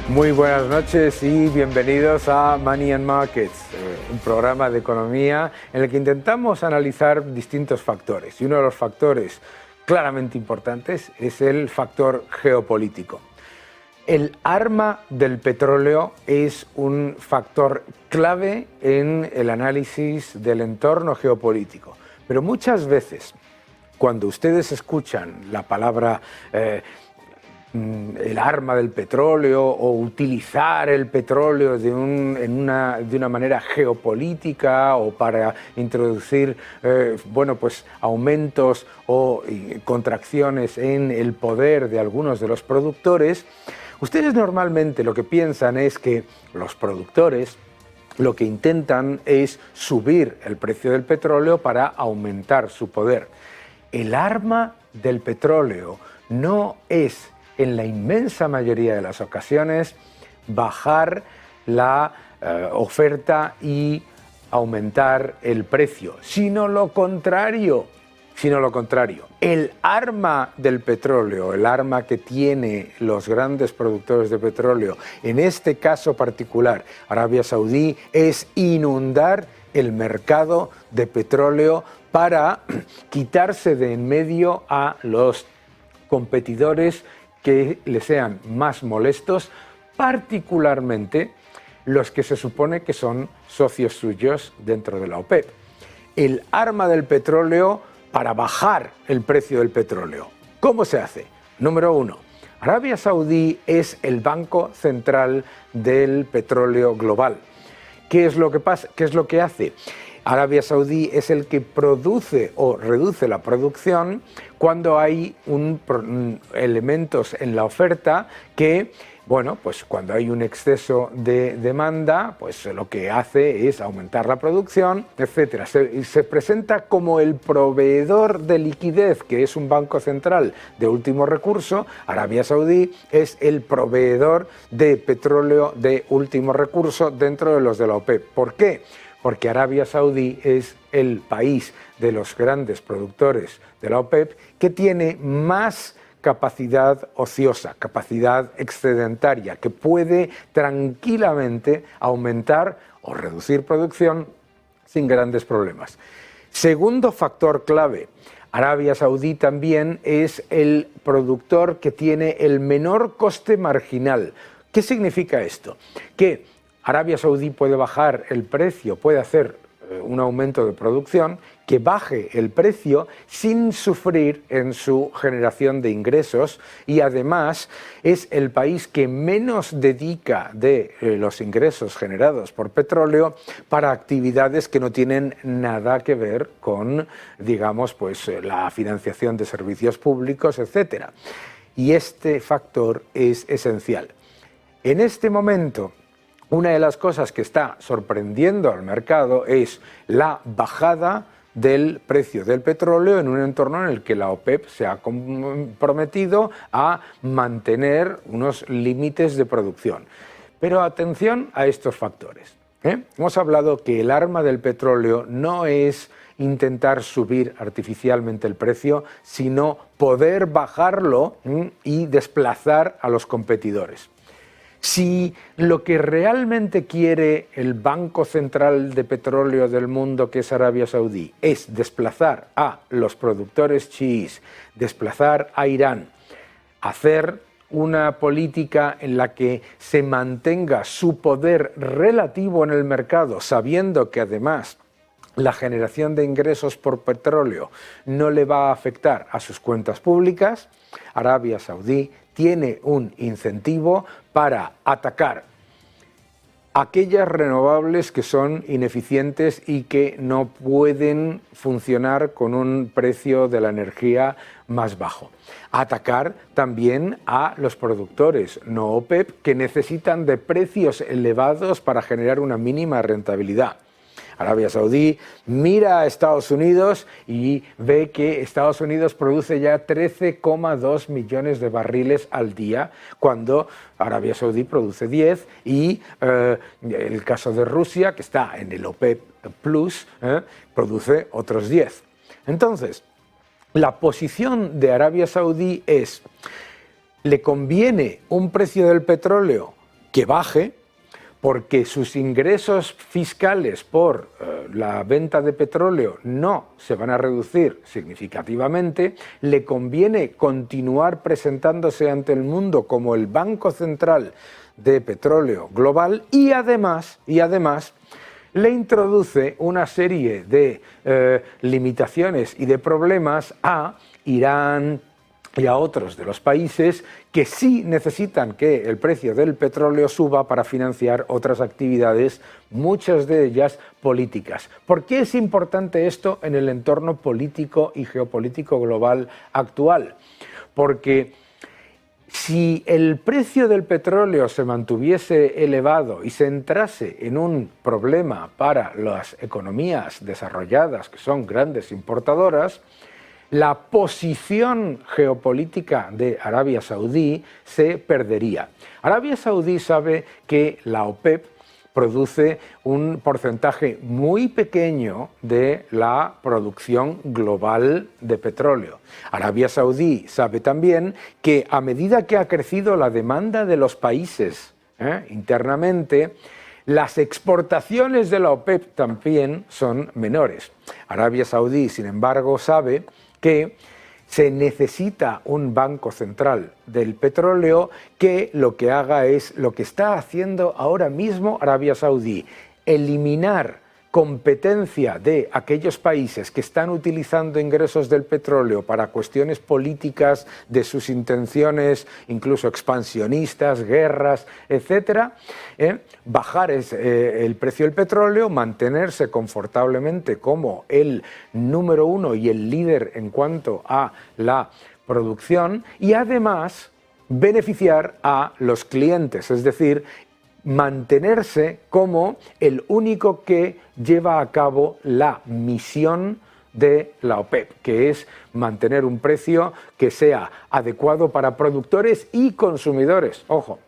Muy buenas noches y bienvenidos a Money and Markets, un programa de economía en el que intentamos analizar distintos factores. Y uno de los factores claramente importantes es el factor geopolítico. El arma del petróleo es un factor clave en el análisis del entorno geopolítico. Pero muchas veces, cuando ustedes escuchan la palabra el arma del petróleo o utilizar el petróleo de una manera geopolítica o para introducir aumentos o contracciones en el poder de algunos de los productores, ustedes normalmente lo que piensan es que los productores lo que intentan es subir el precio del petróleo para aumentar su poder. El arma del petróleo no es, en la inmensa mayoría de las ocasiones, bajar la oferta y aumentar el precio, sino lo contrario. El arma del petróleo, el arma que tienen los grandes productores de petróleo, en este caso particular, Arabia Saudí, es inundar el mercado de petróleo para quitarse de en medio a los competidores que le sean más molestos, particularmente los que se supone que son socios suyos dentro de la OPEP. El arma del petróleo para bajar el precio del petróleo. ¿Cómo se hace? Número uno, Arabia Saudí es el banco central del petróleo global. ¿Qué es lo que pasa? ¿Qué es lo que hace? Arabia Saudí es el que produce o reduce la producción cuando hay elementos en la oferta que, pues cuando hay un exceso de demanda, pues lo que hace es aumentar la producción, etc. Se presenta como el proveedor de liquidez, que es un banco central de último recurso. Arabia Saudí es el proveedor de petróleo de último recurso dentro de los de la OPEP. ¿Por qué? Porque Arabia Saudí es el país de los grandes productores de la OPEP que tiene más capacidad ociosa, capacidad excedentaria, que puede tranquilamente aumentar o reducir producción sin grandes problemas. Segundo factor clave, Arabia Saudí también es el productor que tiene el menor coste marginal. ¿Qué significa esto? Que Arabia Saudí puede bajar el precio, puede hacer un aumento de producción que baje el precio sin sufrir en su generación de ingresos, y además es el país que menos dedica de los ingresos generados por petróleo para actividades que no tienen nada que ver con, la financiación de servicios públicos, etc. Y este factor es esencial. En este momento, una de las cosas que está sorprendiendo al mercado es la bajada del precio del petróleo en un entorno en el que la OPEP se ha comprometido a mantener unos límites de producción. Pero atención a estos factores. Hemos hablado que el arma del petróleo no es intentar subir artificialmente el precio, sino poder bajarlo y desplazar a los competidores. Si lo que realmente quiere el Banco Central de Petróleo del mundo, que es Arabia Saudí, es desplazar a los productores chiíes, desplazar a Irán, hacer una política en la que se mantenga su poder relativo en el mercado, sabiendo que además la generación de ingresos por petróleo no le va a afectar a sus cuentas públicas, Arabia Saudí tiene un incentivo para atacar aquellas renovables que son ineficientes y que no pueden funcionar con un precio de la energía más bajo. Atacar también a los productores no OPEP que necesitan de precios elevados para generar una mínima rentabilidad. Arabia Saudí mira a Estados Unidos y ve que Estados Unidos produce ya 13,2 millones de barriles al día, cuando Arabia Saudí produce 10, y el caso de Rusia, que está en el OPEP Plus, produce otros 10. Entonces, la posición de Arabia Saudí es: ¿le conviene un precio del petróleo que baje, porque sus ingresos fiscales por la venta de petróleo no se van a reducir significativamente, le conviene continuar presentándose ante el mundo como el Banco Central de Petróleo Global y además le introduce una serie de limitaciones y de problemas a Irán y a otros de los países que sí necesitan que el precio del petróleo suba para financiar otras actividades, muchas de ellas políticas. ¿Por qué es importante esto en el entorno político y geopolítico global actual? Porque si el precio del petróleo se mantuviese elevado y se entrase en un problema para las economías desarrolladas, que son grandes importadoras, la posición geopolítica de Arabia Saudí se perdería. Arabia Saudí sabe que la OPEP produce un porcentaje muy pequeño de la producción global de petróleo. Arabia Saudí sabe también que a medida que ha crecido la demanda de los países internamente, las exportaciones de la OPEP también son menores. Arabia Saudí, sin embargo, sabe que se necesita un banco central del petróleo que lo que haga es lo que está haciendo ahora mismo Arabia Saudí: eliminar competencia de aquellos países que están utilizando ingresos del petróleo para cuestiones políticas de sus intenciones, incluso expansionistas, guerras, etcétera, bajar el precio del petróleo, mantenerse confortablemente como el número uno y el líder en cuanto a la producción y además beneficiar a los clientes, es decir, mantenerse como el único que lleva a cabo la misión de la OPEP, que es mantener un precio que sea adecuado para productores y consumidores. Ojo,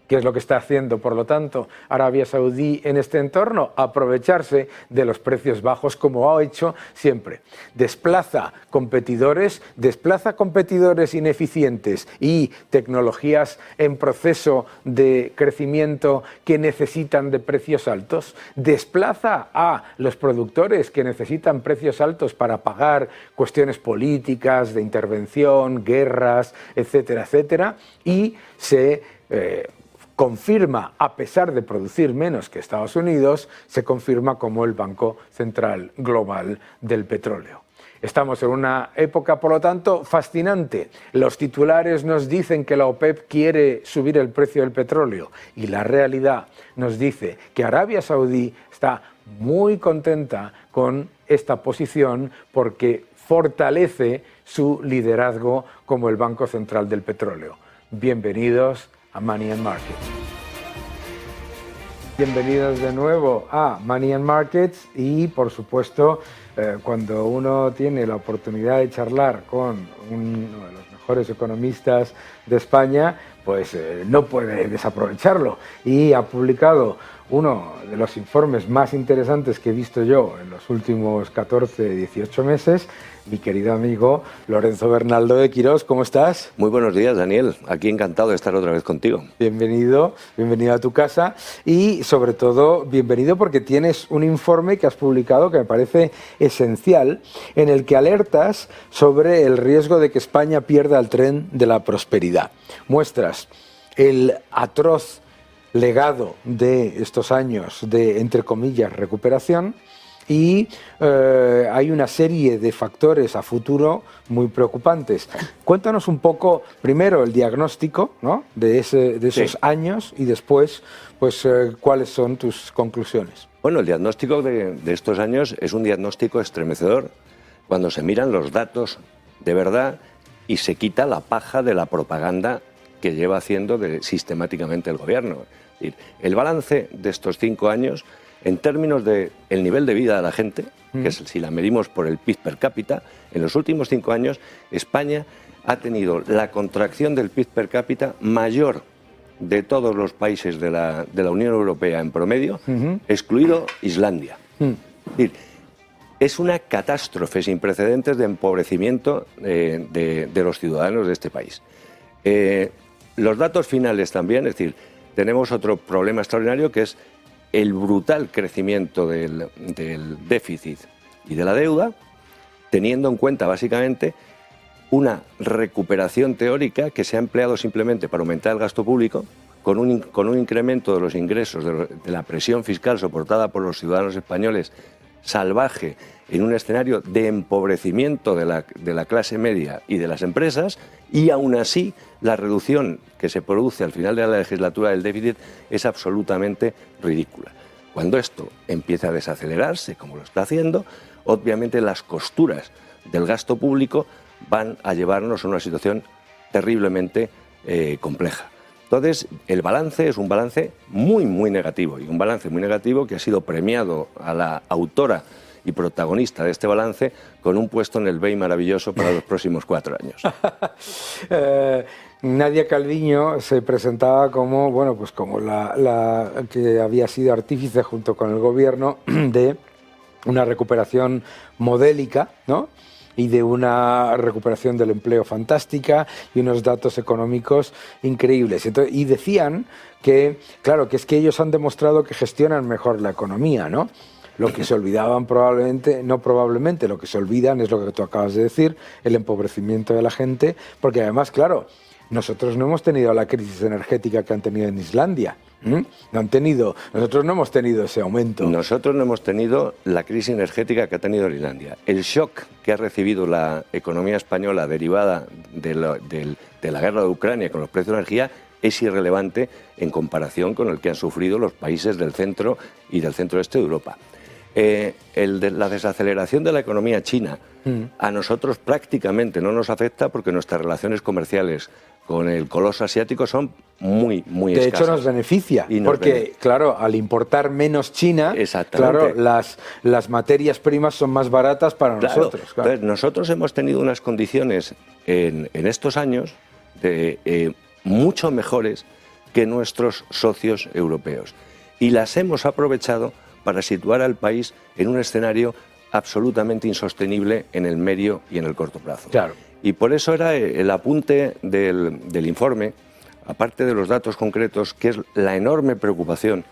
¿qué es lo que está haciendo, por lo tanto, Arabia Saudí en este entorno? Aprovecharse de los precios bajos, como ha hecho siempre. Desplaza competidores ineficientes y tecnologías en proceso de crecimiento que necesitan de precios altos. Desplaza a los productores que necesitan precios altos para pagar cuestiones políticas, de intervención, guerras, etcétera, etcétera, y se confirma, a pesar de producir menos que Estados Unidos, se confirma como el Banco Central Global del Petróleo. Estamos en una época, por lo tanto, fascinante. Los titulares nos dicen que la OPEP quiere subir el precio del petróleo y la realidad nos dice que Arabia Saudí está muy contenta con esta posición porque fortalece su liderazgo como el Banco Central del Petróleo. Bienvenidos a Money and Markets. Bienvenidos de nuevo a Money and Markets y, por supuesto, cuando uno tiene la oportunidad de charlar con uno de los mejores economistas de España, pues no puede desaprovecharlo. Y ha publicado uno de los informes más interesantes que he visto yo en los últimos 14, 18 meses, mi querido amigo Lorenzo Bernaldo de Quirós. ¿Cómo estás? Muy buenos días, Daniel. Aquí encantado de estar otra vez contigo. Bienvenido a tu casa y, sobre todo, bienvenido porque tienes un informe que has publicado que me parece esencial, en el que alertas sobre el riesgo de que España pierda el tren de la prosperidad. Muestras el atroz legado de estos años de, entre comillas, recuperación, y hay una serie de factores a futuro muy preocupantes. Cuéntanos un poco, primero, el diagnóstico, ¿no?, de esos años y después, pues, cuáles son tus conclusiones. Bueno, el diagnóstico de estos años es un diagnóstico estremecedor cuando se miran los datos de verdad y se quita la paja de la propaganda que lleva haciendo sistemáticamente el gobierno. Es decir, el balance de estos 5 años, en términos del nivel de vida de la gente, que es, si la medimos por el PIB per cápita, en los últimos 5 años España ha tenido la contracción del PIB per cápita mayor de todos los países de la Unión Europea en promedio, excluido Islandia. Es decir, es una catástrofe sin precedentes de empobrecimiento de los ciudadanos de este país. Los datos finales también, es decir, tenemos otro problema extraordinario, que es el brutal crecimiento del déficit y de la deuda, teniendo en cuenta básicamente una recuperación teórica que se ha empleado simplemente para aumentar el gasto público, con un incremento de los ingresos, de la presión fiscal soportada por los ciudadanos españoles salvaje, en un escenario de empobrecimiento de la clase media y de las empresas, y aún así la reducción que se produce al final de la legislatura del déficit es absolutamente ridícula. Cuando esto empieza a desacelerarse, como lo está haciendo, obviamente las costuras del gasto público van a llevarnos a una situación terriblemente compleja. Entonces, el balance es un balance muy, muy negativo, y un balance muy negativo que ha sido premiado a la autora y protagonista de este balance con un puesto en el BEI maravilloso para los próximos 4 años. Nadia Calviño se presentaba como, bueno, pues como la que había sido artífice junto con el gobierno de una recuperación modélica, ¿no?, y de una recuperación del empleo fantástica y unos datos económicos increíbles. Entonces, y decían que, claro, que es que ellos han demostrado que gestionan mejor la economía, ¿no? Lo que se olvidaban probablemente, lo que se olvidan es lo que tú acabas de decir, el empobrecimiento de la gente, porque además, claro, nosotros no hemos tenido la crisis energética que han tenido en Islandia. Nosotros no hemos tenido ese aumento. Nosotros no hemos tenido la crisis energética que ha tenido Islandia. El shock que ha recibido la economía española derivada de la guerra de Ucrania con los precios de energía es irrelevante en comparación con el que han sufrido los países del centro y del centro-este de Europa. La desaceleración de la economía china a nosotros prácticamente no nos afecta, porque nuestras relaciones comerciales con el coloso asiático son muy, muy escasas. De hecho, nos beneficia, porque, claro, al importar menos China, claro, las materias primas son más baratas para nosotros. Claro. Entonces, nosotros hemos tenido unas condiciones en estos años mucho mejores que nuestros socios europeos, y las hemos aprovechado para situar al país en un escenario absolutamente insostenible en el medio y en el corto plazo. Claro. Y por eso era el apunte del informe, aparte de los datos concretos, que es la enorme preocupación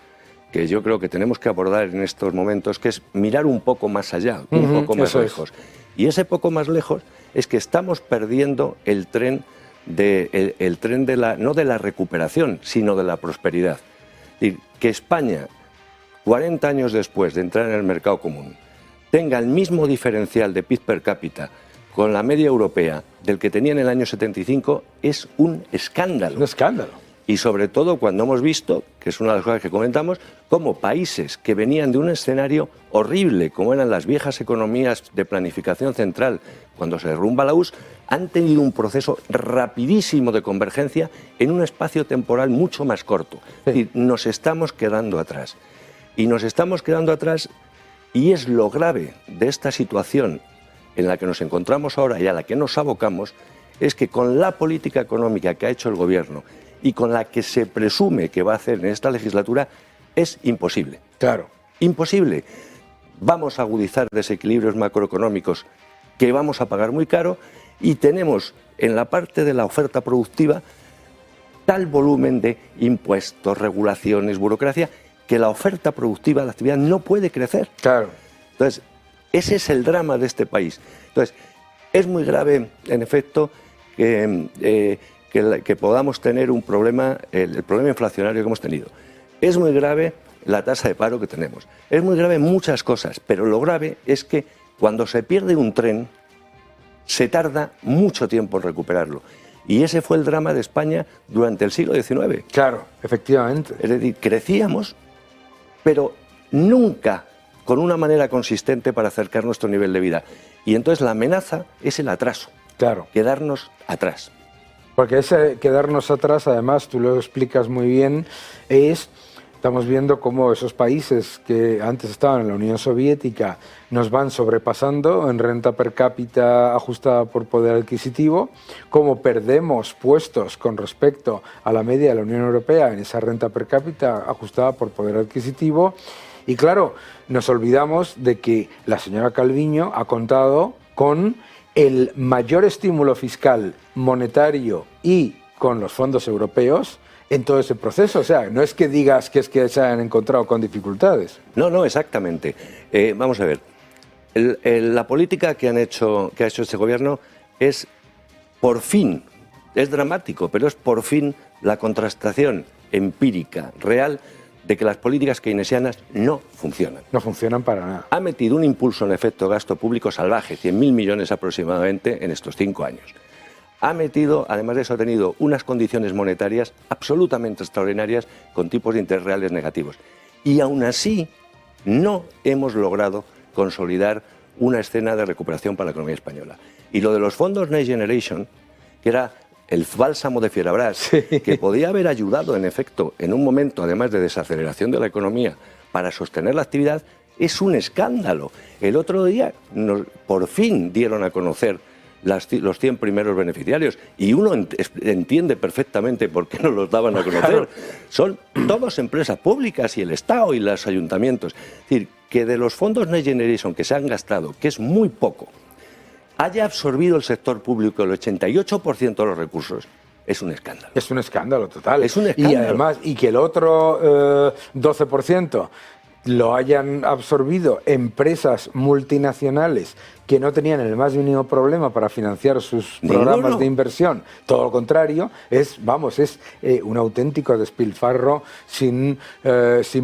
que yo creo que tenemos que abordar en estos momentos, que es mirar un poco más allá, un poco más lejos. Y ese poco más lejos es que estamos perdiendo el tren no de la recuperación, sino de la prosperidad. Es decir, que España, 40 años después de entrar en el mercado común, tenga el mismo diferencial de PIB per cápita con la media europea del que tenía en el año 75 es un escándalo. Un escándalo. Y sobre todo cuando hemos visto, que es una de las cosas que comentamos, cómo países que venían de un escenario horrible, como eran las viejas economías de planificación central, cuando se derrumba la URSS, han tenido un proceso rapidísimo de convergencia en un espacio temporal mucho más corto. Es decir, nos estamos quedando atrás. Y nos estamos quedando atrás, y es lo grave de esta situación en la que nos encontramos ahora y a la que nos abocamos, es que con la política económica que ha hecho el gobierno y con la que se presume que va a hacer en esta legislatura, es imposible. Claro. Imposible. Vamos a agudizar desequilibrios macroeconómicos que vamos a pagar muy caro, y tenemos en la parte de la oferta productiva tal volumen de impuestos, regulaciones, burocracia, que la oferta productiva, la actividad, no puede crecer. Claro. Entonces, ese es el drama de este país. Entonces, es muy grave, en efecto, que podamos tener un problema, el problema inflacionario que hemos tenido. Es muy grave la tasa de paro que tenemos. Es muy grave muchas cosas, pero lo grave es que cuando se pierde un tren, se tarda mucho tiempo en recuperarlo. Y ese fue el drama de España durante el siglo XIX. Claro, efectivamente. Es decir, crecíamos, pero nunca con una manera consistente para acercar nuestro nivel de vida. Y entonces la amenaza es el atraso. Claro. Quedarnos atrás. Porque ese quedarnos atrás, además, tú lo explicas muy bien, estamos viendo cómo esos países que antes estaban en la Unión Soviética nos van sobrepasando en renta per cápita ajustada por poder adquisitivo, cómo perdemos puestos con respecto a la media de la Unión Europea en esa renta per cápita ajustada por poder adquisitivo. Y claro, nos olvidamos de que la señora Calviño ha contado con el mayor estímulo fiscal, monetario y con los fondos europeos en todo ese proceso. O sea, no es que digas que es que se han encontrado con dificultades. No, no, exactamente. Vamos a ver. La política que ha hecho este gobierno es, por fin, es dramático, pero es por fin la contrastación empírica, real, de que las políticas keynesianas no funcionan. No funcionan para nada. Ha metido un impulso en efecto gasto público salvaje, 100.000 millones aproximadamente en estos 5 años. Ha metido, además de eso, ha tenido unas condiciones monetarias absolutamente extraordinarias con tipos de interés reales negativos. Y aún así no hemos logrado consolidar una escena de recuperación para la economía española. Y lo de los fondos Next Generation, que era el bálsamo de Fierabrás, sí, que podía haber ayudado, en efecto, en un momento, además de desaceleración de la economía, para sostener la actividad, es un escándalo. El otro día, por fin dieron a conocer los 100 primeros beneficiarios, y uno entiende perfectamente por qué no los daban a conocer. Claro. Son todas empresas públicas y el Estado y los ayuntamientos. Es decir, que de los fondos Next Generation que se han gastado, que es muy poco, haya absorbido el sector público el 88% de los recursos, es un escándalo. Es un escándalo total. Es un escándalo. Y además, y que el otro 12% lo hayan absorbido empresas multinacionales que no tenían el más mínimo problema para financiar sus programas de inversión. Todo lo contrario, es un auténtico despilfarro sin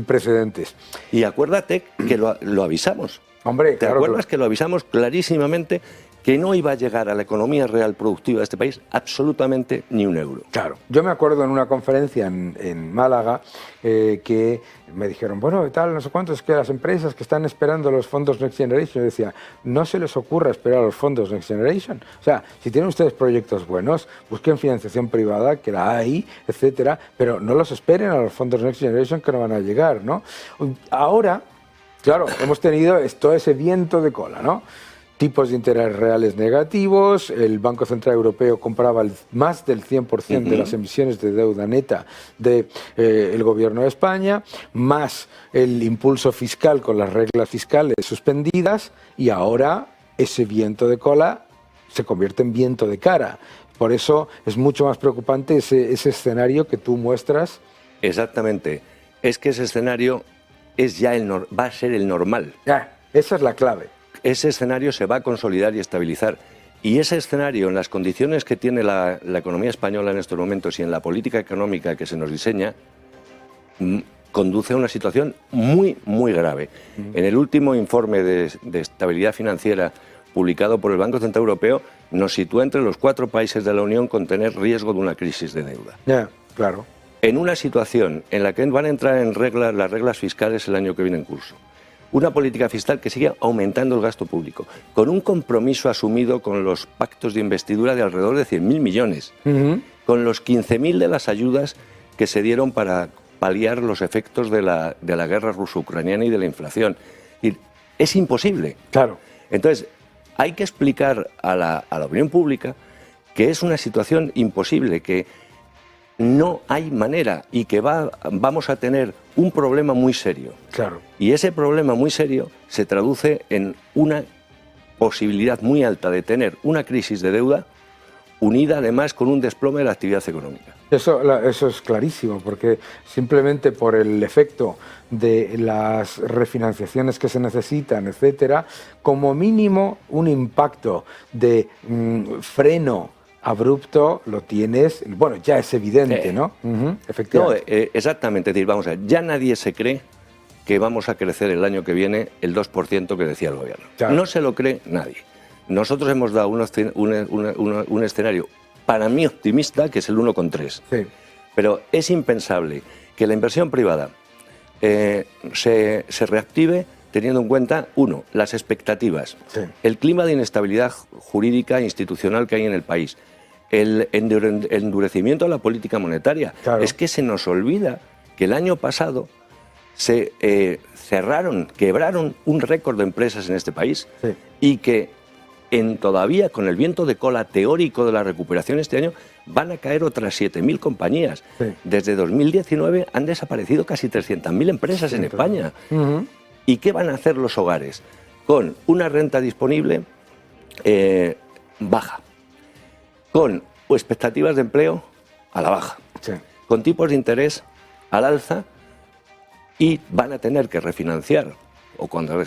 precedentes. Y acuérdate que lo avisamos. Hombre, ¿Te acuerdas que lo avisamos clarísimamente? Que no iba a llegar a la economía real productiva de este país absolutamente ni un euro. Claro. Yo me acuerdo en una conferencia en Málaga que me dijeron, bueno, tal, no sé cuánto, es que las empresas que están esperando los fondos Next Generation, yo decía, no se les ocurra esperar a los fondos Next Generation. O sea, si tienen ustedes proyectos buenos, busquen financiación privada, que la hay, etcétera, pero no los esperen a los fondos Next Generation que no van a llegar, ¿no? Ahora, claro, hemos tenido todo ese viento de cola, ¿no? Tipos de interés reales negativos, el Banco Central Europeo compraba más del 100% de las emisiones de deuda neta del gobierno de España, más el impulso fiscal con las reglas fiscales suspendidas, y ahora ese viento de cola se convierte en viento de cara. Por eso es mucho más preocupante ese escenario que tú muestras. Exactamente. Es que ese escenario va a ser el normal. Esa es la clave. Ese escenario se va a consolidar y estabilizar. Y ese escenario, en las condiciones que tiene la economía española en estos momentos y en la política económica que se nos diseña, conduce a una situación muy, muy grave. En el último informe de estabilidad financiera publicado por el Banco Central Europeo, nos sitúa entre los 4 países de la Unión con tener riesgo de una crisis de deuda. Claro. En una situación en la que van a entrar en las reglas fiscales el año que viene en curso. Una política fiscal que sigue aumentando el gasto público, con un compromiso asumido con los pactos de investidura de alrededor de 100.000 millones, con los 15.000 de las ayudas que se dieron para paliar los efectos de la guerra ruso-ucraniana y de la inflación. Es imposible. Claro. Entonces, hay que explicar a la opinión pública que es una situación imposible, que no hay manera y que vamos a tener un problema muy serio. Claro. Y ese problema muy serio se traduce en una posibilidad muy alta de tener una crisis de deuda unida además con un desplome de la actividad económica. Eso es clarísimo, porque simplemente por el efecto de las refinanciaciones que se necesitan, etcétera, como mínimo un impacto de freno abrupto lo tienes, bueno, ya es evidente, ¿no? Efectivamente. No, exactamente, es decir, vamos a ver, ya nadie se cree que vamos a crecer el año que viene el 2% que decía el gobierno. Claro. No se lo cree nadie. Nosotros hemos dado un escenario, para mí optimista, que es el 1,3. Sí. Pero es impensable que la inversión privada se reactive teniendo en cuenta, uno, las expectativas, el clima de inestabilidad jurídica e institucional que hay en el país, el endurecimiento de la política monetaria. Claro. Es que se nos olvida que el año pasado se quebraron un récord de empresas en este país y que todavía con el viento de cola teórico de la recuperación este año van a caer otras 7.000 compañías. Desde 2019 han desaparecido casi 300.000 empresas en España. ¿Y qué van a hacer los hogares? Con una renta disponible baja, con expectativas de empleo a la baja, Sí. con tipos de interés al alza, y van a tener que refinanciar, o cuando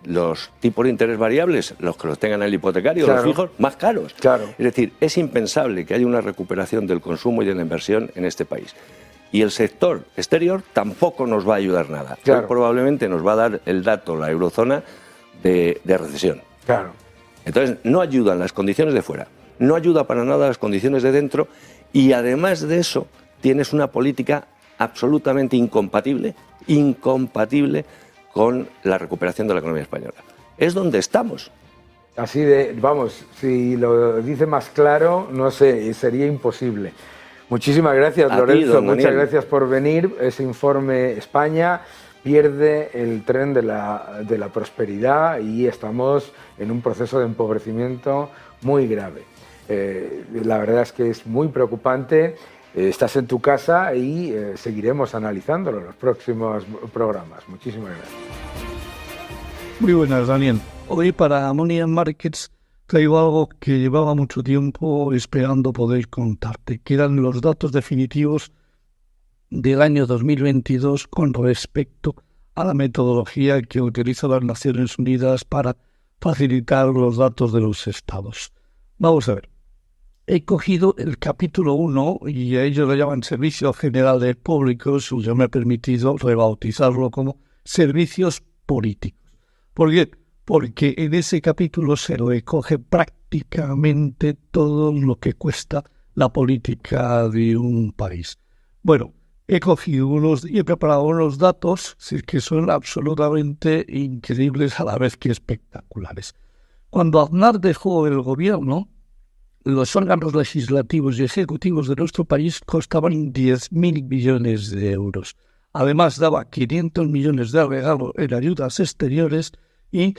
los tipos de interés variables, los que los tengan en el hipotecario, Claro. los fijos, más caros. Claro. Es decir, es impensable que haya una recuperación del consumo y de la inversión en este país. Y el sector exterior tampoco nos va a ayudar nada. Claro. Hoy probablemente nos va a dar el dato la eurozona de recesión. Claro. Entonces, no ayudan las condiciones de fuera, no ayuda para nada las condiciones de dentro, y además de eso tienes una política absolutamente incompatible con la recuperación de la economía española. Es donde estamos. Así de, vamos, si lo dice más claro, no sé, sería imposible. Muchísimas gracias, A ti, Lorenzo, don muchas Daniel. gracias por venir. Ese informe, España pierde el tren de la prosperidad y estamos en un proceso de empobrecimiento muy grave. La verdad es que es muy preocupante. Estás en tu casa y seguiremos analizándolo en los próximos programas. Muchísimas gracias. Muy buenas, Daniel. Hoy para Money and Markets traigo algo que llevaba mucho tiempo esperando poder contarte, que eran los datos definitivos del año 2022 con respecto a la metodología que utilizan las Naciones Unidas para facilitar los datos de los estados. Vamos a ver. He cogido el capítulo 1 y a ellos lo llaman Servicios Generales Públicos, y yo me he permitido rebautizarlo como Servicios Políticos. ¿Por qué? Porque en ese capítulo se recoge prácticamente todo lo que cuesta la política de un país. Bueno, he preparado unos datos que son absolutamente increíbles a la vez que espectaculares. Cuando Aznar dejó el gobierno, los órganos legislativos y ejecutivos de nuestro país costaban 10.000 millones de euros. Además, daba 500 millones de regalo en ayudas exteriores y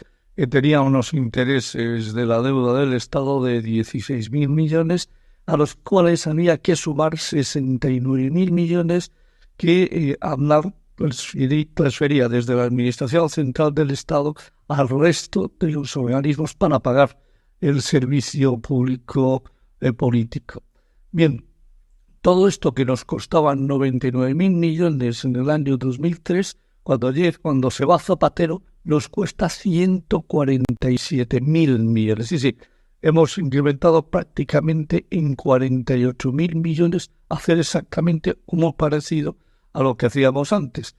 tenía unos intereses de la deuda del Estado de 16.000 millones, a los cuales había que sumar 69.000 millones que Aznar transfería desde la Administración Central del Estado al resto de los organismos para pagar el servicio público político. Bien, todo esto que nos costaba 99.000 millones en el año 2003, cuando se va Zapatero, nos cuesta 147.000 millones. Sí, hemos incrementado prácticamente en 48.000 millones, hacer exactamente como parecido a lo que hacíamos antes.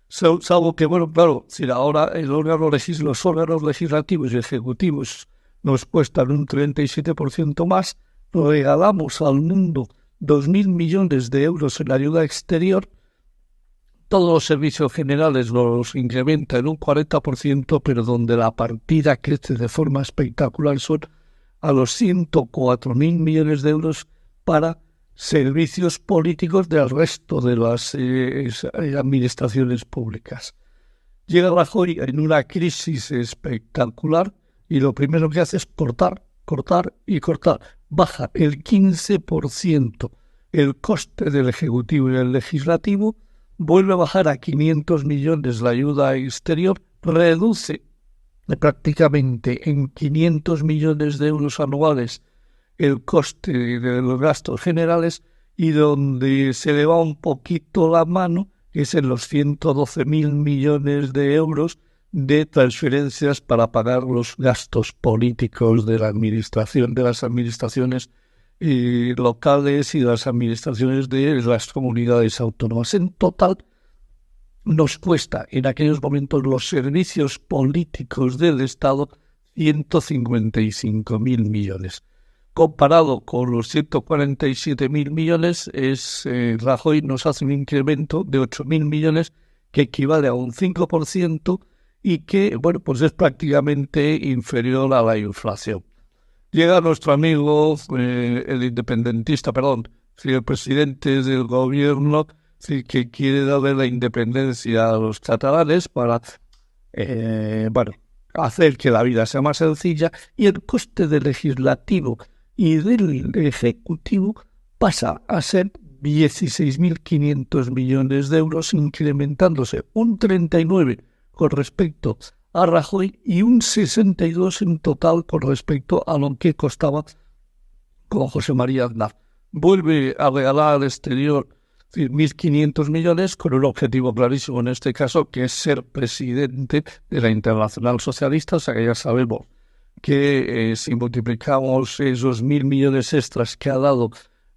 Salvo que, bueno, claro, si ahora los órganos legislativos y ejecutivos nos cuestan un 37% más, regalamos al mundo 2.000 millones de euros en ayuda exterior, todos los servicios generales los incrementa en un 40%, pero donde la partida crece de forma espectacular son a los 104.000 millones de euros para servicios políticos del resto de las administraciones públicas. Llega Rajoy en una crisis espectacular y lo primero que hace es cortar y cortar. Baja el 15% el coste del Ejecutivo y el Legislativo, vuelve a bajar a 500 millones la ayuda exterior, reduce prácticamente en 500 millones de euros anuales el coste de los gastos generales, y donde se le va un poquito la mano es en los 112.000 millones de euros de transferencias para pagar los gastos políticos de la administración, de las administraciones locales y de las administraciones de las comunidades autónomas. En total, nos cuesta en aquellos momentos los servicios políticos del Estado 155.000 millones. Comparado con los 147.000 millones, Rajoy nos hace un incremento de 8.000 millones que equivale a un 5% y que, bueno, pues es prácticamente inferior a la inflación. Llega nuestro amigo, el presidente del gobierno, que quiere darle la independencia a los catalanes para, hacer que la vida sea más sencilla, y el coste del legislativo y del ejecutivo pasa a ser 16.500 millones de euros, incrementándose un 39% con respecto a Rajoy y un 62% en total con respecto a lo que costaba con José María Aznar. vuelve a regalar al exterior 1.500 millones con un objetivo clarísimo en este caso, que es ser presidente de la Internacional Socialista. O sea que ya sabemos que si multiplicamos esos 1.000 millones extras que ha dado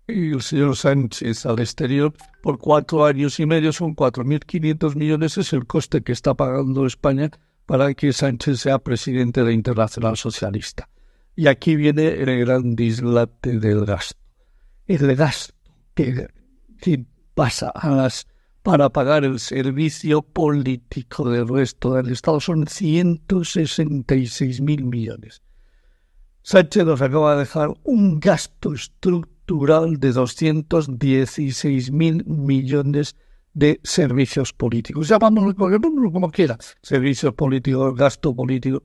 el señor Sánchez al exterior por 4 años y medio, son 4.500 millones, es el coste que está pagando España para que Sánchez sea presidente de la Internacional Socialista. Y aquí viene el gran dislate del gasto. El gasto que pasa para pagar el servicio político del resto del Estado son 166.000 millones. Sánchez nos acaba de dejar un gasto estructural de 216.000 millones de servicios políticos. Llamámoslo como quiera. Servicios políticos, gasto político.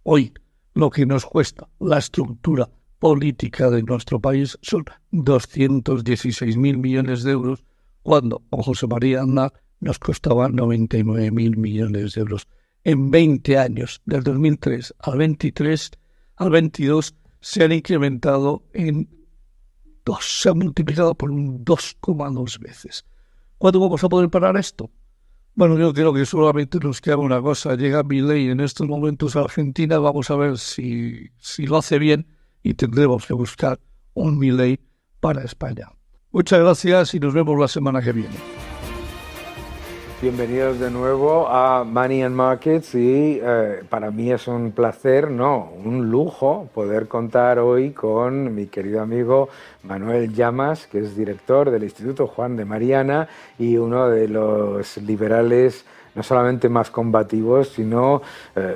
Hoy, lo que nos cuesta la estructura política de nuestro país son 216.000 millones de euros, cuando con José María Aznar nos costaba 99.000 millones de euros. En 20 años, del 2003 al 22, se han incrementado se han multiplicado por un 2,2 veces. ¿Cuándo vamos a poder parar esto? Bueno, yo creo que solamente nos queda una cosa. Llega Milei en estos momentos a Argentina, vamos a ver si lo hace bien y tendremos que buscar un Milei para España. Muchas gracias y nos vemos la semana que viene. Bienvenidos de nuevo a Money and Markets y para mí es un placer, un lujo poder contar hoy con mi querido amigo Manuel Llamas, que es director del Instituto Juan de Mariana y uno de los liberales no solamente más combativos, sino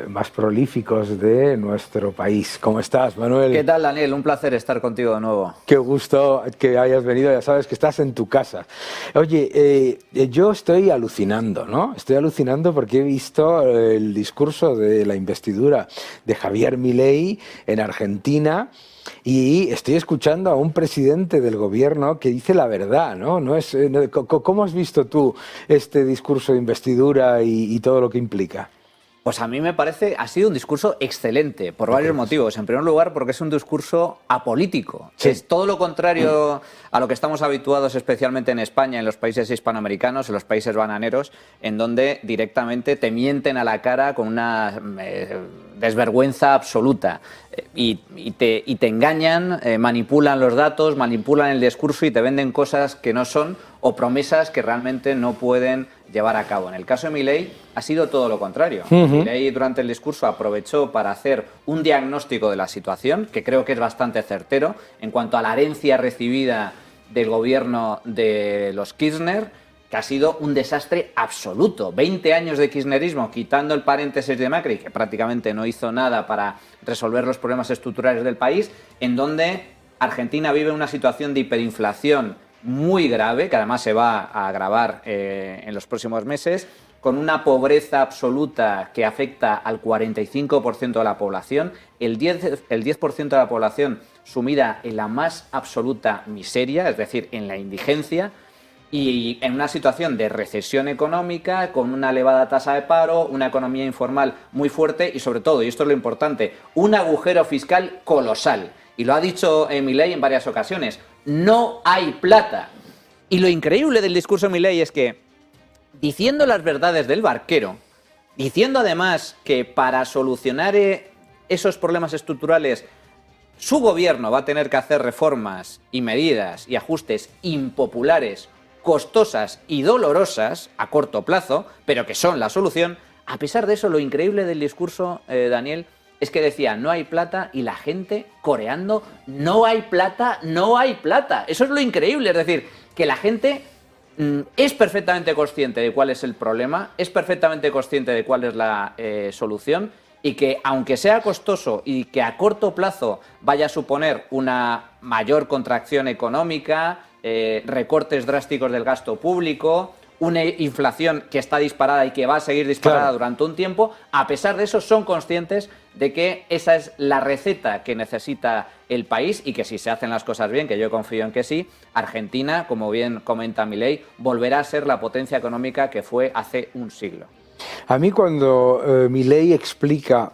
más prolíficos de nuestro país. ¿Cómo estás, Manuel? ¿Qué tal, Daniel? Un placer estar contigo de nuevo. Qué gusto que hayas venido, ya sabes que estás en tu casa. Oye, yo estoy alucinando, ¿no? Estoy alucinando porque he visto el discurso de la investidura de Javier Milei en Argentina. Y estoy escuchando a un presidente del gobierno que dice la verdad, ¿no? ¿Cómo has visto tú este discurso de investidura y todo lo que implica? Pues a mí me parece, ha sido un discurso excelente, por varios motivos. En primer lugar, porque es un discurso apolítico. Sí. Es todo lo contrario a lo que estamos habituados, especialmente en España, en los países hispanoamericanos, en los países bananeros, en donde directamente te mienten a la cara con una desvergüenza absoluta. Y te engañan, manipulan los datos, manipulan el discurso y te venden cosas que no son o promesas que realmente no pueden llevar a cabo. En el caso de Milei ha sido todo lo contrario. Milei durante el discurso aprovechó para hacer un diagnóstico de la situación, que creo que es bastante certero, en cuanto a la herencia recibida del gobierno de los Kirchner, que ha sido un desastre absoluto. 20 años de kirchnerismo, quitando el paréntesis de Macri, que prácticamente no hizo nada para resolver los problemas estructurales del país, en donde Argentina vive una situación de hiperinflación muy grave, que además se va a agravar en los próximos meses, con una pobreza absoluta que afecta al 45% de la población, el 10% de la población sumida en la más absoluta miseria, es decir, en la indigencia, y en una situación de recesión económica, con una elevada tasa de paro, una economía informal muy fuerte y, sobre todo, y esto es lo importante, un agujero fiscal colosal. Y lo ha dicho Milei en varias ocasiones, no hay plata. Y lo increíble del discurso de Milei es que, diciendo las verdades del barquero, diciendo además que para solucionar esos problemas estructurales su gobierno va a tener que hacer reformas y medidas y ajustes impopulares, costosas y dolorosas a corto plazo, pero que son la solución. A pesar de eso, lo increíble del discurso, Daniel, es que decía, no hay plata, y la gente coreando, no hay plata, no hay plata. Eso es lo increíble, es decir, que la gente es perfectamente consciente de cuál es el problema, es perfectamente consciente de cuál es la solución, y que aunque sea costoso y que a corto plazo vaya a suponer una mayor contracción económica, recortes drásticos del gasto público, una inflación que está disparada y que va a seguir disparada durante un tiempo, a pesar de eso son conscientes de que esa es la receta que necesita el país y que si se hacen las cosas bien, que yo confío en que sí, Argentina, como bien comenta Milei, volverá a ser la potencia económica que fue hace un siglo. A mí cuando Milei explica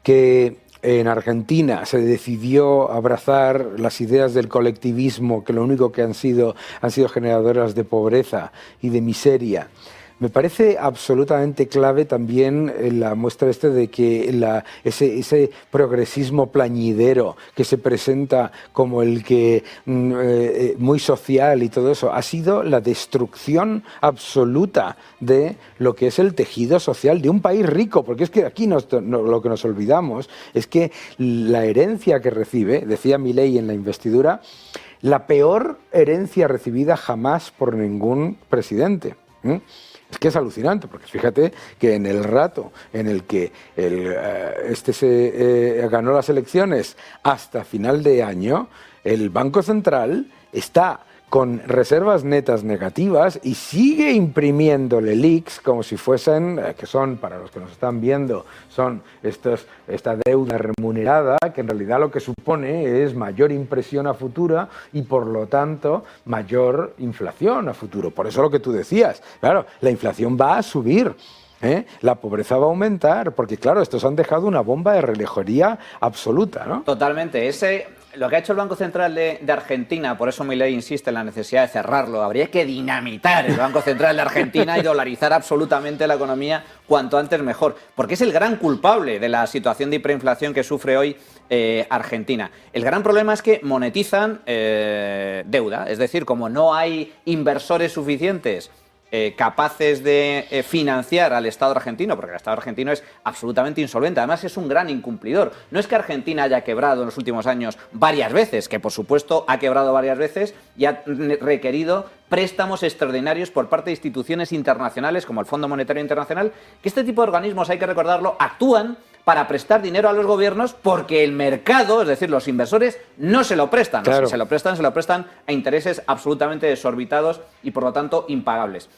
que en Argentina se decidió abrazar las ideas del colectivismo, que lo único que han sido generadoras de pobreza y de miseria. Me parece absolutamente clave también la muestra de que ese progresismo plañidero que se presenta como el que muy social y todo eso, ha sido la destrucción absoluta de lo que es el tejido social de un país rico, porque es que aquí lo que nos olvidamos es que la herencia que recibe, decía Milei en la investidura, la peor herencia recibida jamás por ningún presidente. Es que es alucinante, porque fíjate que en el rato en el que ganó las elecciones hasta final de año, el Banco Central está con reservas netas negativas y sigue imprimiendo LELIQs como si fuesen, que son, para los que nos están viendo, son esta deuda remunerada, que en realidad lo que supone es mayor impresión a futuro y por lo tanto mayor inflación a futuro. Por eso lo que tú decías, claro, la inflación va a subir. La pobreza va a aumentar, porque claro, estos han dejado una bomba de relojería absoluta, ¿no? Totalmente. Lo que ha hecho el Banco Central de Argentina, por eso Milei insiste en la necesidad de cerrarlo, habría que dinamitar el Banco Central de Argentina y dolarizar absolutamente la economía cuanto antes mejor, porque es el gran culpable de la situación de hiperinflación que sufre hoy Argentina. El gran problema es que monetizan deuda, es decir, como no hay inversores suficientes capaces de financiar al Estado argentino, porque el Estado argentino es absolutamente insolvente, además es un gran incumplidor. No es que Argentina haya quebrado en los últimos años varias veces, que por supuesto ha quebrado varias veces y ha requerido préstamos extraordinarios por parte de instituciones internacionales como el Fondo Monetario Internacional, que este tipo de organismos, hay que recordarlo, actúan para prestar dinero a los gobiernos porque el mercado, es decir, los inversores, no se lo prestan. Claro. Si se lo prestan a intereses absolutamente desorbitados y, por lo tanto, impagables.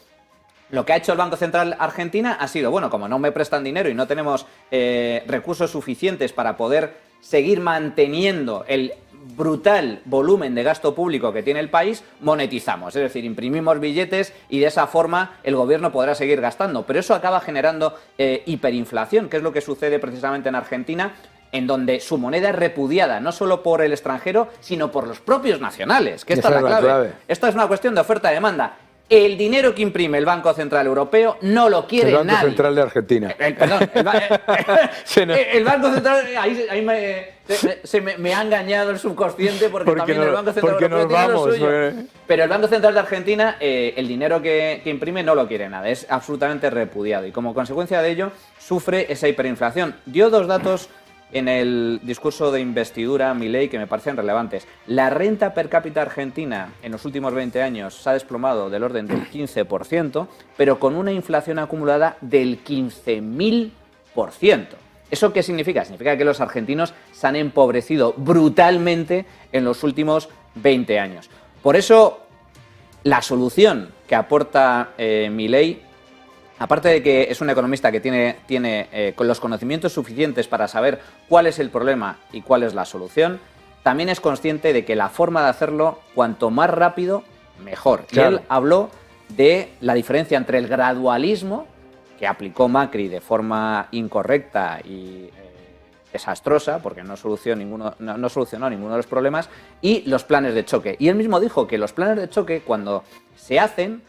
Lo que ha hecho el Banco Central Argentina ha sido, bueno, como no me prestan dinero y no tenemos recursos suficientes para poder seguir manteniendo el brutal volumen de gasto público que tiene el país, monetizamos, es decir, imprimimos billetes y de esa forma el gobierno podrá seguir gastando, pero eso acaba generando hiperinflación, que es lo que sucede precisamente en Argentina, en donde su moneda es repudiada no solo por el extranjero, sino por los propios nacionales, que esta es la clave. Esta es una cuestión de oferta-demanda. El dinero que imprime el Banco Central Europeo no lo quiere nadie. El Banco Central de Argentina. El Banco Central... Ahí me ha engañado el subconsciente porque también el Banco Central Europeo tiene lo suyo. Pero el Banco Central de Argentina, el dinero que imprime no lo quiere nada. Es absolutamente repudiado. Y como consecuencia de ello, sufre esa hiperinflación. Dio dos datos en el discurso de investidura Milei que me parecen relevantes. La renta per cápita argentina en los últimos 20 años se ha desplomado del orden del 15%, pero con una inflación acumulada del 15.000%. ¿Eso qué significa? Significa que los argentinos se han empobrecido brutalmente en los últimos 20 años. Por eso, la solución que aporta Milei, aparte de que es un economista que tiene con los conocimientos suficientes para saber cuál es el problema y cuál es la solución, también es consciente de que la forma de hacerlo, cuanto más rápido, mejor. Claro. Y él habló de la diferencia entre el gradualismo, que aplicó Macri de forma incorrecta y desastrosa, porque no solucionó ninguno de los problemas, y los planes de choque. Y él mismo dijo que los planes de choque, cuando se hacen,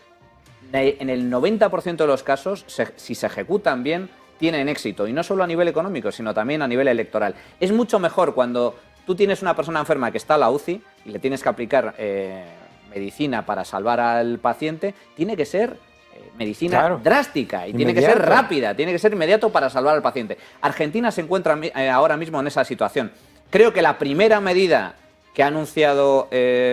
en el 90% de los casos, si se ejecutan bien, tienen éxito. Y no solo a nivel económico, sino también a nivel electoral. Es mucho mejor cuando tú tienes una persona enferma que está a la UCI y le tienes que aplicar medicina para salvar al paciente, tiene que ser medicina drástica y tiene que ser rápida, tiene que ser inmediato para salvar al paciente. Argentina se encuentra ahora mismo en esa situación. Creo que la primera medida que ha anunciado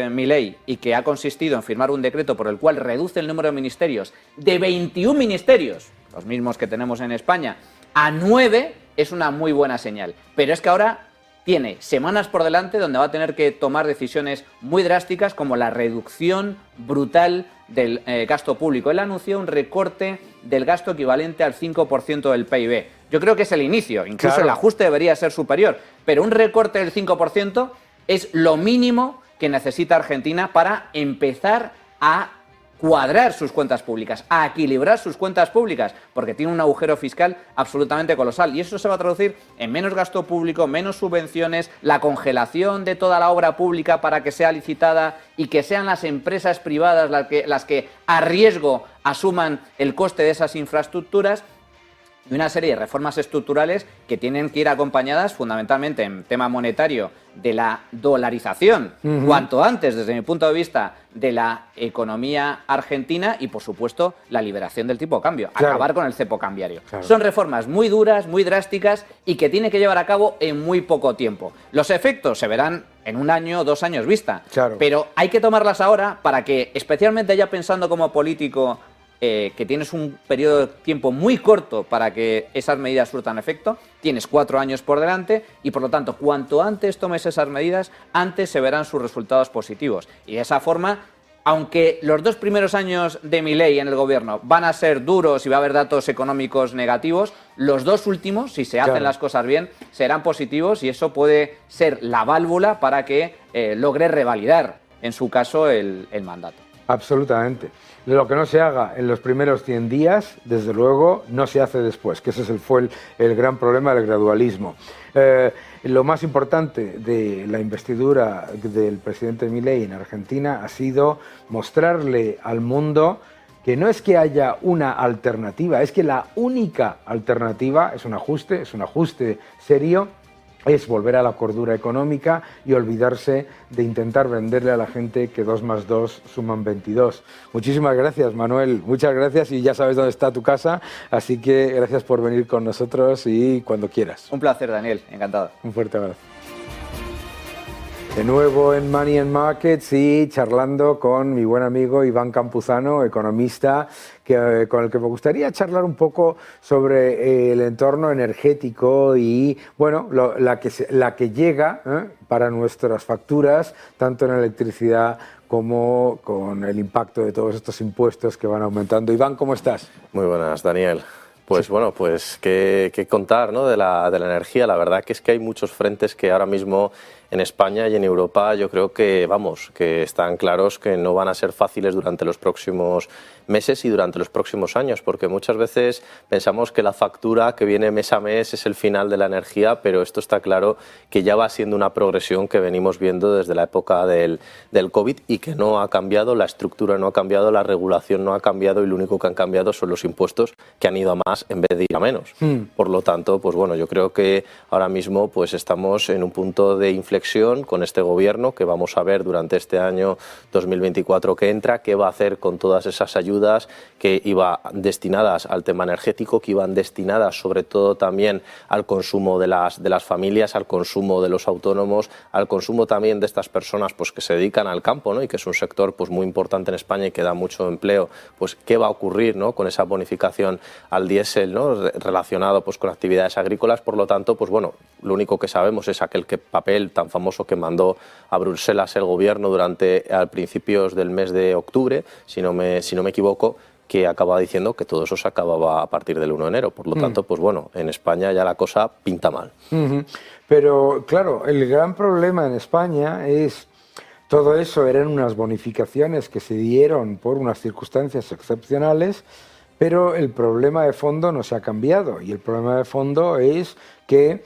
Milei y que ha consistido en firmar un decreto por el cual reduce el número de ministerios de 21 ministerios, los mismos que tenemos en España, a 9, es una muy buena señal. Pero es que ahora tiene semanas por delante donde va a tener que tomar decisiones muy drásticas como la reducción brutal del gasto público. Él anunció un recorte del gasto equivalente al 5% del PIB. Yo creo que es el inicio, incluso el ajuste debería ser superior, pero un recorte del 5% es lo mínimo que necesita Argentina para empezar a cuadrar sus cuentas públicas, a equilibrar sus cuentas públicas, porque tiene un agujero fiscal absolutamente colosal. Y eso se va a traducir en menos gasto público, menos subvenciones, la congelación de toda la obra pública para que sea licitada y que sean las empresas privadas las que a riesgo asuman el coste de esas infraestructuras. Y una serie de reformas estructurales que tienen que ir acompañadas fundamentalmente en tema monetario de la dolarización, cuanto antes, desde mi punto de vista, de la economía argentina y, por supuesto, la liberación del tipo de cambio, acabar con el cepo cambiario. Son reformas muy duras, muy drásticas y que tiene que llevar a cabo en muy poco tiempo. Los efectos se verán en 1 año o 2 años vista, pero hay que tomarlas ahora para que, especialmente ya pensando como político, que tienes un periodo de tiempo muy corto para que esas medidas surtan efecto, tienes 4 años por delante y, por lo tanto, cuanto antes tomes esas medidas, antes se verán sus resultados positivos. Y de esa forma, aunque los 2 primeros años de Milei en el gobierno van a ser duros y va a haber datos económicos negativos, los 2 últimos, si se hacen las cosas bien, serán positivos y eso puede ser la válvula para que logre revalidar, en su caso, el mandato. Absolutamente. Lo que no se haga en los primeros 100 días, desde luego, no se hace después, que ese fue el gran problema del gradualismo. Lo más importante de la investidura del presidente Milei en Argentina ha sido mostrarle al mundo que no es que haya una alternativa, es que la única alternativa es un ajuste serio, es volver a la cordura económica y olvidarse de intentar venderle a la gente que 2 más 2 suman 22. Muchísimas gracias, Manuel, muchas gracias, y ya sabes dónde está tu casa, así que gracias por venir con nosotros y cuando quieras. Un placer, Daniel, encantado. Un fuerte abrazo. De nuevo en Money and Markets y charlando con mi buen amigo Iván Campuzano, economista, con el que me gustaría charlar un poco sobre el entorno energético y bueno, la que llega para nuestras facturas, tanto en electricidad como con el impacto de todos estos impuestos que van aumentando. Iván, ¿cómo estás? Muy buenas, Daniel. Pues bueno, pues qué contar, ¿no? de la energía. La verdad que es que hay muchos frentes que ahora mismo en España y en Europa yo creo que, que están claros que no van a ser fáciles durante los próximos meses y durante los próximos años, porque muchas veces pensamos que la factura que viene mes a mes es el final de la energía, pero esto está claro que ya va siendo una progresión que venimos viendo desde la época del COVID y que no ha cambiado, la estructura no ha cambiado, la regulación no ha cambiado y lo único que han cambiado son los impuestos que han ido a más en vez de ir a menos. Por lo tanto, pues bueno, yo creo que ahora mismo pues estamos en un punto de inflexión con este gobierno que vamos a ver durante este año 2024 que entra, qué va a hacer con todas esas ayudas que iban destinadas al tema energético, que iban destinadas sobre todo también al consumo de las familias, al consumo de los autónomos, al consumo también de estas personas pues que se dedican al campo, ¿no? Y que es un sector pues muy importante en España y que da mucho empleo. Pues qué va a ocurrir, ¿no? Con esa bonificación al diésel, ¿no? Relacionado pues con actividades agrícolas. Por lo tanto, pues bueno, lo único que sabemos es aquel papel tan famoso que mandó a Bruselas el gobierno a principios del mes de octubre, si no me equivoco, que acaba diciendo que todo eso se acababa a partir del 1 de enero. Por lo tanto, pues bueno, en España ya la cosa pinta mal. Pero claro, el gran problema en España es todo eso eran unas bonificaciones que se dieron por unas circunstancias excepcionales, pero el problema de fondo no se ha cambiado y el problema de fondo es que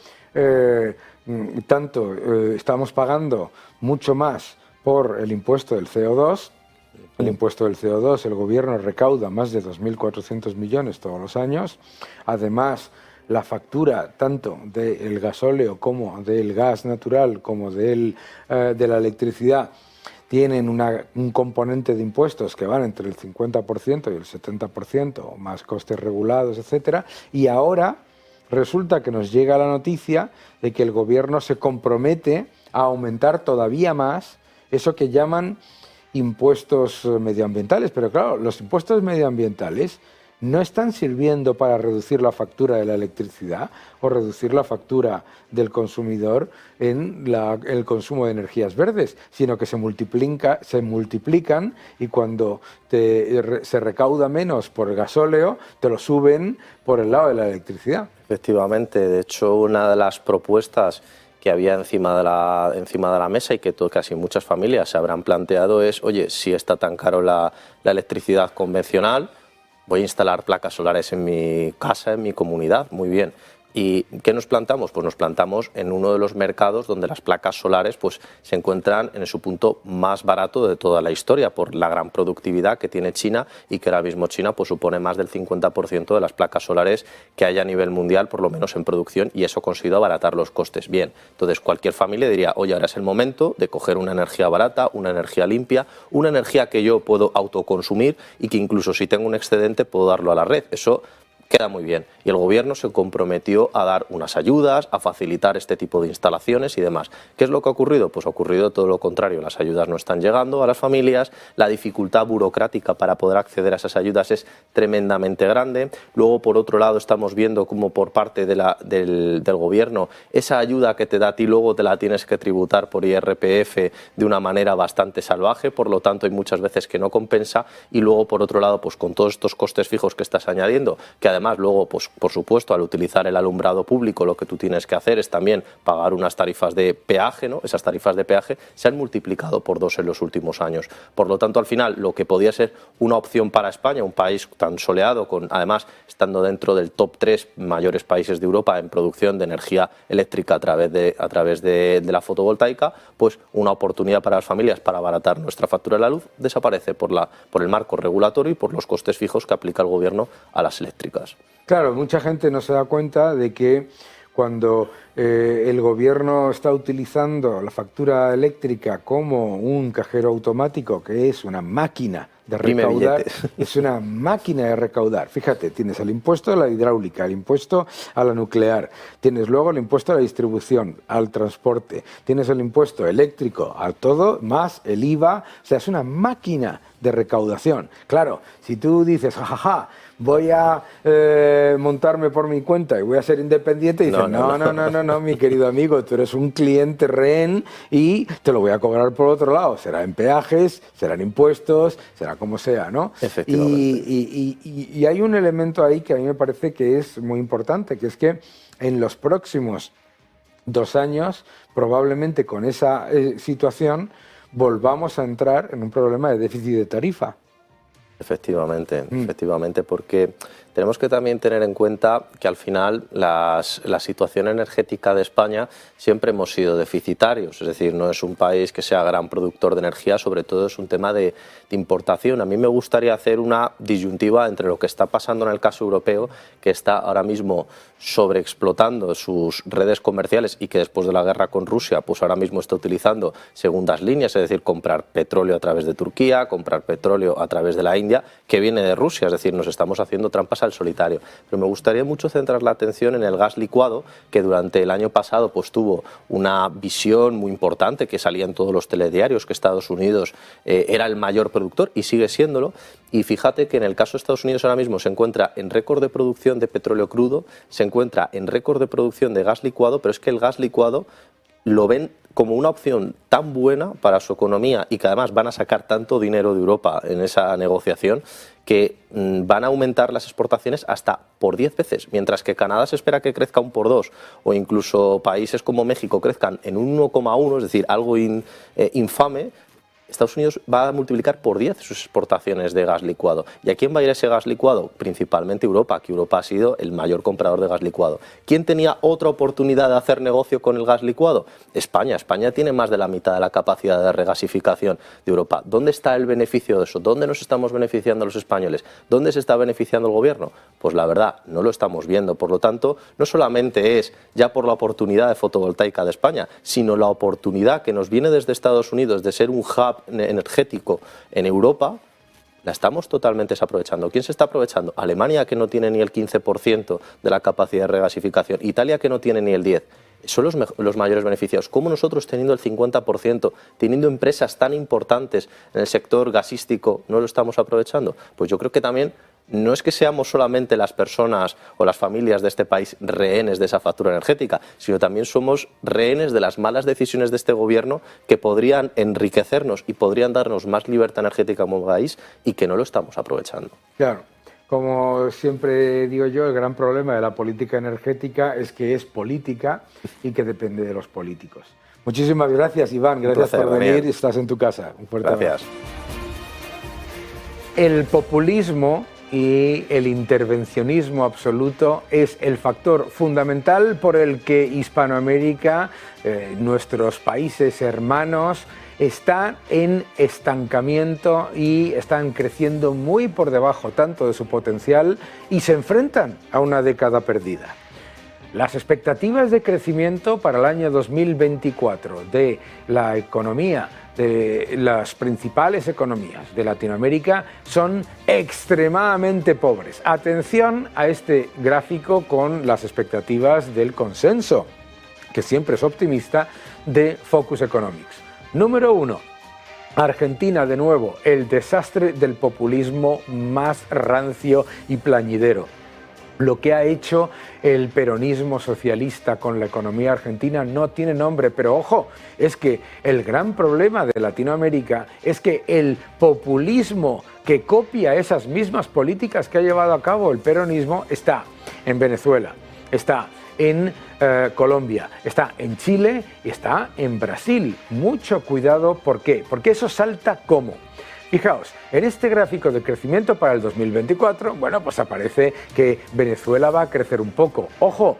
estamos pagando mucho más por el impuesto del CO2. El impuesto del CO2, el gobierno recauda más de 2.400 millones todos los años. Además, la factura tanto del gasóleo como del gas natural como de la electricidad tienen un componente de impuestos que van entre el 50% y el 70%, más costes regulados, etcétera. Y ahora resulta que nos llega la noticia de que el gobierno se compromete a aumentar todavía más eso que llaman impuestos medioambientales. Pero claro, los impuestos medioambientales no están sirviendo para reducir la factura de la electricidad o reducir la factura del consumidor en el consumo de energías verdes, sino que se multiplican y cuando se recauda menos por el gasóleo, te lo suben por el lado de la electricidad. Efectivamente, de hecho, una de las propuestas que había encima de la mesa y que casi muchas familias se habrán planteado es, oye, si está tan caro la electricidad convencional, voy a instalar placas solares en mi casa, en mi comunidad, muy bien. ¿Y qué nos plantamos? Pues nos plantamos en uno de los mercados donde las placas solares pues, se encuentran en su punto más barato de toda la historia por la gran productividad que tiene China y que ahora mismo China pues, supone más del 50% de las placas solares que hay a nivel mundial, por lo menos en producción, y eso ha conseguido abaratar los costes. Bien, entonces cualquier familia diría, oye, ahora es el momento de coger una energía barata, una energía limpia, una energía que yo puedo autoconsumir y que incluso si tengo un excedente puedo darlo a la red. Eso queda muy bien. Y el Gobierno se comprometió a dar unas ayudas, a facilitar este tipo de instalaciones y demás. ¿Qué es lo que ha ocurrido? Pues ha ocurrido todo lo contrario. Las ayudas no están llegando a las familias, la dificultad burocrática para poder acceder a esas ayudas es tremendamente grande. Luego, por otro lado, estamos viendo cómo por parte del Gobierno esa ayuda que te da a ti luego te la tienes que tributar por IRPF de una manera bastante salvaje, por lo tanto hay muchas veces que no compensa y luego, por otro lado, pues con todos estos costes fijos que estás añadiendo, que además luego, pues por supuesto, al utilizar el alumbrado público, lo que tú tienes que hacer es también pagar unas tarifas de peaje, ¿no? Esas tarifas de peaje se han multiplicado por 2 en los últimos años. Por lo tanto, al final, lo que podía ser una opción para España, un país tan soleado, además estando dentro del top 3 mayores países de Europa en producción de energía eléctrica a través de la fotovoltaica, pues una oportunidad para las familias para abaratar nuestra factura de la luz desaparece por el marco regulatorio y por los costes fijos que aplica el Gobierno a las eléctricas. Claro, mucha gente no se da cuenta de que cuando el Gobierno está utilizando la factura eléctrica como un cajero automático, que es una máquina de recaudar, es una máquina de recaudar. Fíjate, tienes el impuesto a la hidráulica, el impuesto a la nuclear, tienes luego el impuesto a la distribución, al transporte, tienes el impuesto eléctrico, a todo, más el IVA, o sea, es una máquina de recaudación. Claro, si tú dices, jajaja, voy a montarme por mi cuenta y voy a ser independiente, y dices, no, mi querido amigo, tú eres un cliente rehén y te lo voy a cobrar por otro lado. Será en peajes, serán impuestos, será como sea, ¿no? Efectivamente. Y hay un elemento ahí que a mí me parece que es muy importante, que es que en los próximos 2 años, probablemente con esa situación, volvamos a entrar en un problema de déficit de tarifa. Efectivamente, porque tenemos que también tener en cuenta que al final la situación energética de España siempre hemos sido deficitarios, es decir, no es un país que sea gran productor de energía, sobre todo es un tema de importación. A mí me gustaría hacer una disyuntiva entre lo que está pasando en el caso europeo, que está ahora mismo sobreexplotando sus redes comerciales y que después de la guerra con Rusia, pues ahora mismo está utilizando segundas líneas, es decir, comprar petróleo a través de Turquía, comprar petróleo a través de la India, que viene de Rusia, es decir, nos estamos haciendo trampas al solitario. Pero me gustaría mucho centrar la atención en el gas licuado, que durante el año pasado pues tuvo una visión muy importante, que salía en todos los telediarios, que Estados Unidos era el mayor productor y sigue siéndolo. Y fíjate que en el caso de Estados Unidos ahora mismo se encuentra en récord de producción de petróleo crudo, se encuentra en récord de producción de gas licuado, pero es que el gas licuado lo ven como una opción tan buena para su economía y que además van a sacar tanto dinero de Europa en esa negociación que van a aumentar las exportaciones hasta por 10 veces, mientras que Canadá se espera que crezca un por 2 o incluso países como México crezcan en un 1,1, es decir, algo infame. Estados Unidos va a multiplicar por 10 sus exportaciones de gas licuado. ¿Y a quién va a ir ese gas licuado? Principalmente Europa, que Europa ha sido el mayor comprador de gas licuado. ¿Quién tenía otra oportunidad de hacer negocio con el gas licuado? España. España tiene más de la mitad de la capacidad de regasificación de Europa. ¿Dónde está el beneficio de eso? ¿Dónde nos estamos beneficiando los españoles? ¿Dónde se está beneficiando el gobierno? Pues la verdad, no lo estamos viendo. Por lo tanto, no solamente es ya por la oportunidad de fotovoltaica de España, sino la oportunidad que nos viene desde Estados Unidos de ser un hub energético en Europa, la estamos totalmente desaprovechando. ¿Quién se está aprovechando? Alemania, que no tiene ni el 15% de la capacidad de regasificación. Italia, que no tiene ni el 10%. Son los mayores beneficiados. ¿Cómo nosotros, teniendo el 50%, teniendo empresas tan importantes en el sector gasístico, no lo estamos aprovechando? Pues yo creo que también no es que seamos solamente las personas o las familias de este país rehenes de esa factura energética, sino también somos rehenes de las malas decisiones de este gobierno que podrían enriquecernos y podrían darnos más libertad energética como país y que no lo estamos aprovechando. Claro. Como siempre digo yo, el gran problema de la política energética es que es política y que depende de los políticos. Muchísimas gracias, Iván. Gracias por venir. Estás en tu casa. Un fuerte abrazo. El populismo y el intervencionismo absoluto es el factor fundamental por el que Hispanoamérica, nuestros países hermanos, están en estancamiento y están creciendo muy por debajo tanto de su potencial y se enfrentan a una década perdida. Las expectativas de crecimiento para el año 2024 de la economía, de las principales economías de Latinoamérica, son extremadamente pobres. Atención a este gráfico con las expectativas del consenso, que siempre es optimista, de Focus Economics. Número 1. Argentina, de nuevo, el desastre del populismo más rancio y plañidero. Lo que ha hecho el peronismo socialista con la economía argentina no tiene nombre, pero ojo, es que el gran problema de Latinoamérica es que el populismo que copia esas mismas políticas que ha llevado a cabo el peronismo está en Venezuela, está en Colombia, está en Chile y está en Brasil. Mucho cuidado, ¿por qué? Porque eso salta como. Fijaos, en este gráfico de crecimiento para el 2024, bueno, pues aparece que Venezuela va a crecer un poco. Ojo,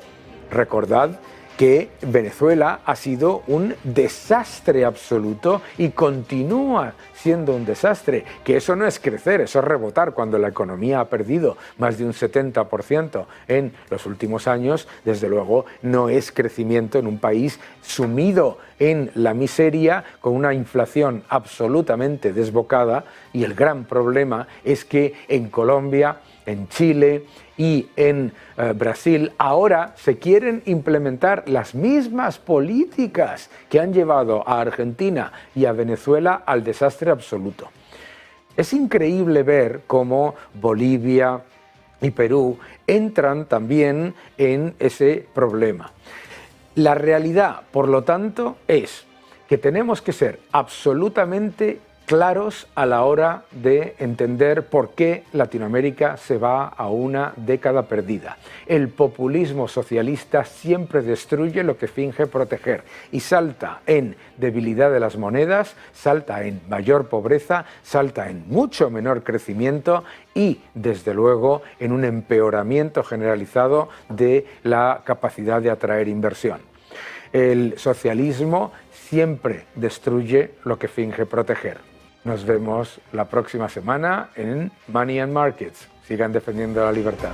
recordad que Venezuela ha sido un desastre absoluto y continúa siendo un desastre, que eso no es crecer, eso es rebotar. Cuando la economía ha perdido más de un 70% en los últimos años, desde luego no es crecimiento en un país sumido en la miseria, con una inflación absolutamente desbocada, y el gran problema es que en Colombia, en Chile y en Brasil ahora se quieren implementar las mismas políticas que han llevado a Argentina y a Venezuela al desastre absoluto. Es increíble ver cómo Bolivia y Perú entran también en ese problema. La realidad, por lo tanto, es que tenemos que ser absolutamente claros a la hora de entender por qué Latinoamérica se va a una década perdida. El populismo socialista siempre destruye lo que finge proteger y salta en debilidad de las monedas, salta en mayor pobreza, salta en mucho menor crecimiento y, desde luego, en un empeoramiento generalizado de la capacidad de atraer inversión. El socialismo siempre destruye lo que finge proteger. Nos vemos la próxima semana en Money and Markets. Sigan defendiendo la libertad.